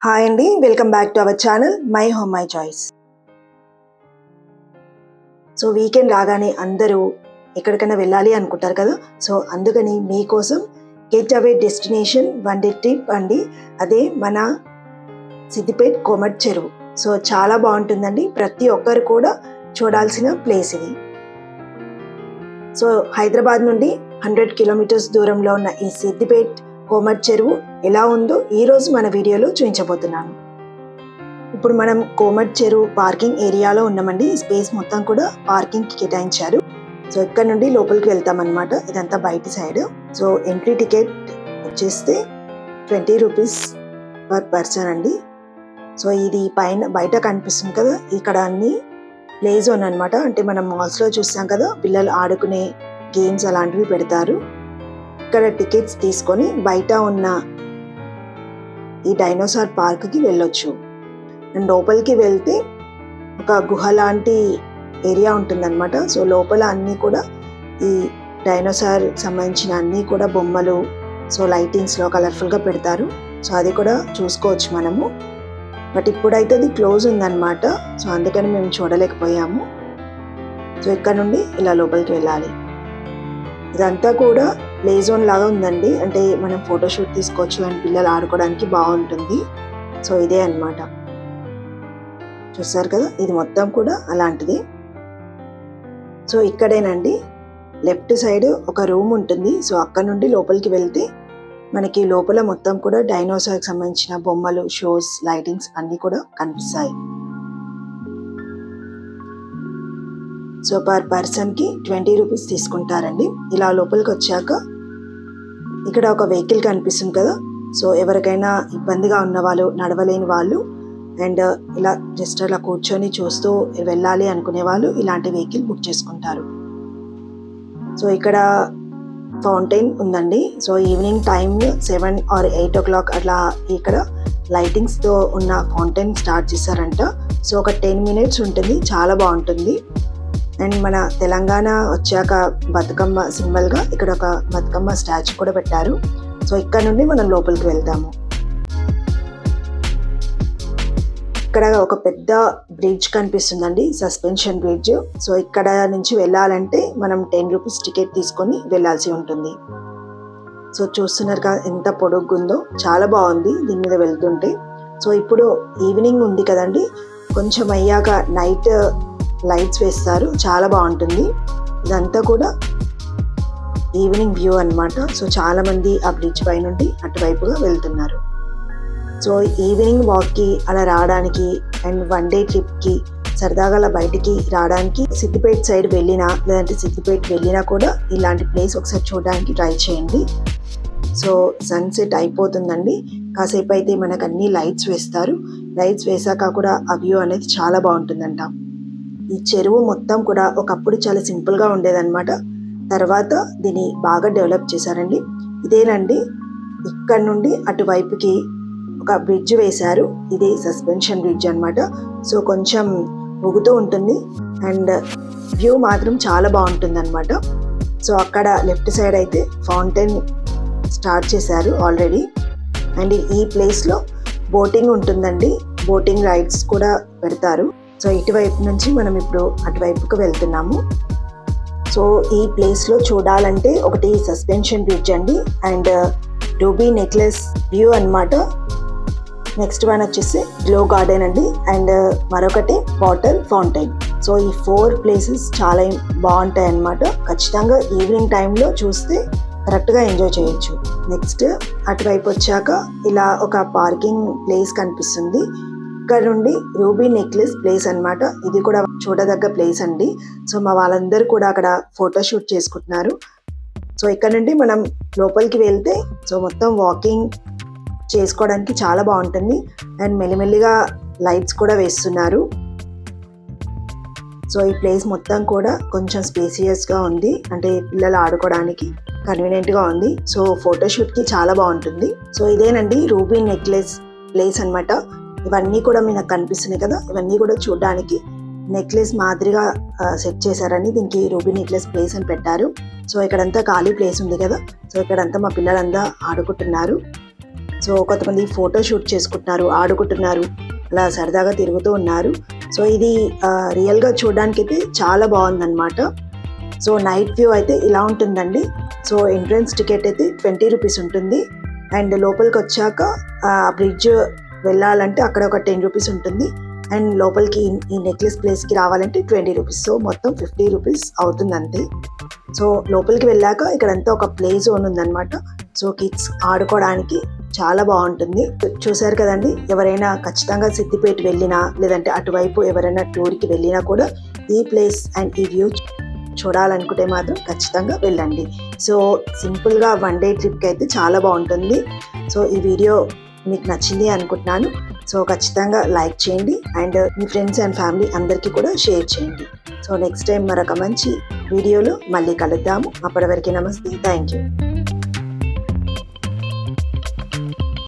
Hi అండి, welcome back to our channel my home my choice. So weekend రాగానే అందరూ ఎక్కడికైనా వెళ్ళాలి అనుకుంటారు కదా. సో అందుకని మీకోసం get away destination one day trip అండి. అదే మన సిద్దిపేట్ కోమట్ చెరువు. సో చాలా బాగుంటుందండి, ప్రతి ఒక్కరు కూడా చూడాల్సిన ప్లేస్ ఇది. సో హైదరాబాద్ నుండి 100 కిలోమీటర్స్ దూరంలో ఉన్న ఈ సిద్దిపేట్ కోమట్ చెరువు ఎలా ఉందో ఈరోజు మన వీడియోలో చూపించబోతున్నాను. ఇప్పుడు మనం కోమట్ చెరువు పార్కింగ్ ఏరియాలో ఉన్నామండి. ఈ స్పేస్ మొత్తం కూడా పార్కింగ్కి కేటాయించారు. సో ఇక్కడ నుండి లోపలికి వెళ్తామన్నమాట. ఇదంతా బయట సైడ్. సో ఎంట్రీ టికెట్ వచ్చేస్తే 20 రూపీస్ పర్ పర్సన్ అండి. సో ఇది పైన బయట కనిపిస్తుంది కదా, ఇక్కడ అన్ని ప్లే జోన్ అనమాట. అంటే మనం మాల్స్లో చూస్తాం కదా, పిల్లలు ఆడుకునే గేమ్స్ అలాంటివి పెడతారు. ఇక్కడ టికెట్స్ తీసుకొని బయట ఉన్న ఈ డైనోసార్ పార్క్కి వెళ్ళొచ్చు. అండ్ లోపలికి వెళ్తే ఒక గుహ లాంటి ఏరియా ఉంటుందన్నమాట. సో లోపల అన్నీ కూడా ఈ డైనోసార్ సంబంధించిన అన్నీ కూడా బొమ్మలు, సో లైటింగ్స్లో కలర్ఫుల్గా పెడతారు. సో అది కూడా చూసుకోవచ్చు మనము. బట్ ఇప్పుడైతే అది క్లోజ్ ఉందన్నమాట. సో అందుకని మేము చూడలేకపోయాము. సో ఇక్కడ నుండి ఇలా లోపలికి వెళ్ళాలి. ఇదంతా కూడా ప్లే జోన్ లాగా ఉందండి. అంటే మనం ఫోటోషూట్ తీసుకోవచ్చు అండ్ పిల్లలు ఆడుకోవడానికి బాగుంటుంది. సో ఇదే అన్నమాట, చూస్తారు కదా, ఇది మొత్తం కూడా అలాంటిది. సో ఇక్కడేనండి లెఫ్ట్ సైడ్ ఒక రూమ్ ఉంటుంది. సో అక్కడ నుండి లోపలికి వెళ్తే మనకి లోపల మొత్తం కూడా డైనోసార్కి సంబంధించిన బొమ్మలు, షోస్, లైటింగ్స్ అన్నీ కూడా కనిపిస్తాయి. సో పర్ పర్సన్కి 20 రూపీస్ తీసుకుంటారండి. ఇలా లోపలికి వచ్చాక ఇక్కడ ఒక వెహికల్ కనిపిస్తుంది కదా. సో ఎవరికైనా ఇబ్బందిగా ఉన్న వాళ్ళు, నడవలేని వాళ్ళు అండ్ ఇలా జస్ట్ అలా కూర్చొని చూస్తూ వెళ్ళాలి అనుకునే వాళ్ళు ఇలాంటి వెహికల్ బుక్ చేసుకుంటారు. సో ఇక్కడ ఫౌంటైన్ ఉందండి. So evening time 7 or 8 o'clock అట్లా ఇక్కడ లైటింగ్స్తో ఉన్న ఫౌంటైన్ స్టార్ట్ చేశారంట. సో ఒక 10 minutes ఉంటుంది, చాలా బాగుంటుంది. అండ్ మన తెలంగాణ వచ్చాక బతుకమ్మ సింబల్గా ఇక్కడ ఒక బతుకమ్మ స్టాచ్యూ కూడా పెట్టారు. సో ఇక్కడ నుండి మనం లోపలికి వెళ్తాము. ఇక్కడ ఒక పెద్ద బ్రిడ్జ్ కనిపిస్తుందండి, సస్పెన్షన్ బ్రిడ్జ్. సో ఇక్కడ నుంచి వెళ్ళాలంటే మనం 10 రూపీస్ టికెట్ తీసుకొని వెళ్ళాల్సి ఉంటుంది. సో చూస్తున్నారు కదా ఎంత పొడుగుందో, చాలా బాగుంది దీని మీద వెళ్తుంటే. సో ఇప్పుడు ఈవినింగ్ ఉంది కదండి, కొంచెం అయ్యాక నైట్ లైట్స్ వేస్తారు, చాలా బాగుంటుంది. ఇదంతా కూడా ఈవినింగ్ వ్యూ అన్నమాట. సో చాలా మంది ఆ బ్రిడ్జ్ పై నుండి అటువైపుగా వెళ్తున్నారు. సో ఈవినింగ్ వాక్కి అలా రావడానికి అండ్ వన్ డే ట్రిప్కి సరదాగా అలా బయటికి రావడానికి సిద్దిపేట సైడ్ వెళ్ళినా లేదంటే సిద్దిపేట వెళ్ళినా కూడా ఇలాంటి ప్లేస్ ఒకసారి చూడడానికి ట్రై చేయండి. సో సన్సెట్ అయిపోతుందండి, కాసేపు అయితే మనకు అన్ని లైట్స్ వేస్తారు. లైట్స్ వేసాక కూడా ఆ వ్యూ అనేది చాలా బాగుంటుందంట. ఈ చెరువు మొత్తం కూడా ఒకప్పుడు చాలా సింపుల్గా ఉండేదన్నమాట. తర్వాత దీన్ని బాగా డెవలప్ చేశారండి. ఇదేనండి, ఇక్కడ నుండి అటువైపుకి ఒక బ్రిడ్జ్ వేశారు. ఇది సస్పెన్షన్ బ్రిడ్జ్ అన్నమాట. సో కొంచెం ఊగుతూ ఉంటుంది అండ్ వ్యూ మాత్రం చాలా బాగుంటుంది అన్నమాట. సో అక్కడ లెఫ్ట్ సైడ్ అయితే ఫౌంటైన్ స్టార్ట్ చేశారు ఆల్రెడీ. అండ్ ఈ ప్లేస్లో బోటింగ్ ఉంటుందండి, బోటింగ్ రైడ్స్ కూడా పెడతారు. సో ఇటువైపు నుంచి మనం ఇప్పుడు అటువైపుకు వెళ్తున్నాము. సో ఈ ప్లేస్లో చూడాలంటే ఒకటి సస్పెన్షన్ బ్రిడ్జ్ అండి అండ్ రూబీ నెక్లెస్ వ్యూ అన్నమాట. నెక్స్ట్ వన్ వచ్చేసి గ్లో గార్డెన్ అండి అండ్ మరొకటి వాటర్ ఫౌంటైన్. సో ఈ 4 ప్లేసెస్ చాలా బాగుంటాయి అన్నమాట. ఖచ్చితంగా ఈవినింగ్ టైంలో చూస్తే కరెక్ట్గా ఎంజాయ్ చేయొచ్చు. నెక్స్ట్ అటువైపు వచ్చాక ఇలా ఒక పార్కింగ్ ప్లేస్ కనిపిస్తుంది. ఇక్కడ నుండి రూబీ నెక్లెస్ ప్లేస్ అన్నమాట. ఇది కూడా చూడదగ్గ ప్లేస్ అండి. సో మా వాళ్ళందరూ కూడా అక్కడ ఫోటోషూట్ చేసుకుంటున్నారు. సో ఇక్కడ నుండి మనం లోపలికి వెళ్తే సో మొత్తం వాకింగ్ చేసుకోవడానికి చాలా బాగుంటుంది అండ్ మెల్లిమెల్లిగా లైట్స్ కూడా వేస్తున్నారు. సో ఈ ప్లేస్ మొత్తం కూడా కొంచెం స్పేసియస్గా ఉంది, అంటే పిల్లలు ఆడుకోవడానికి కన్వీనియంట్గా ఉంది. సో ఫోటోషూట్కి చాలా బాగుంటుంది. సో ఇదేనండి రూబీ నెక్లెస్ ప్లేస్ అన్నమాట. ఇవన్నీ కూడా మీకు కనిపిస్తున్నాయి కదా, ఇవన్నీ కూడా చూడడానికి నెక్లెస్ మాదిరిగా సెట్ చేశారని దీనికి రూబీ నెక్లెస్ ప్లేస్ అని పెట్టారు. సో ఇక్కడంతా ఖాళీ ప్లేస్ ఉంది కదా, సో ఇక్కడంతా మా పిల్లలంతా ఆడుకుంటున్నారు. సో కొంతమంది ఫోటో షూట్ చేసుకుంటున్నారు, ఆడుకుంటున్నారు, అలా సరదాగా తిరుగుతూ ఉన్నారు. సో ఇది రియల్గా చూడడానికి అయితే చాలా బాగుందన్నమాట. సో నైట్ వ్యూ అయితే ఇలా ఉంటుందండి. సో ఎంట్రన్స్ టికెట్ అయితే 20 రూపీస్ ఉంటుంది. అండ్ లోపలికి వచ్చాక బ్రిడ్జ్ వెళ్ళాలంటే అక్కడ ఒక 10 రూపీస్ ఉంటుంది. అండ్ లోపలికి ఈ నెక్లెస్ ప్లేస్కి రావాలంటే 20 రూపీస్. సో మొత్తం 50 రూపీస్ అవుతుంది అంతే. సో లోపలికి వెళ్ళాక ఇక్కడంతా ఒక ప్లే జోన్ ఉందన్నమాట. సో కిడ్స్ ఆడుకోవడానికి చాలా బాగుంటుంది. చూసారు కదండి, ఎవరైనా ఖచ్చితంగా సిద్దిపేట వెళ్ళినా లేదంటే అటువైపు ఎవరైనా టూర్కి వెళ్ళినా కూడా ఈ ప్లేస్ అండ్ ఈ వ్యూ చూడాలనుకుంటే మాత్రం ఖచ్చితంగా వెళ్ళండి. సో సింపుల్గా 1 డే ట్రిప్కి అయితే చాలా బాగుంటుంది. సో ఈ వీడియో మీకు నచ్చింది అనుకుంటున్నాను. సో ఖచ్చితంగా లైక్ చేయండి and me friends and family అందరికీ కూడా షేర్ చేయండి. సో నెక్స్ట్ టైం మరొక మంచి వీడియోలో మళ్ళీ కలుద్దాము. అప్పటి వరకు నమస్తే, థ్యాంక్ యూ.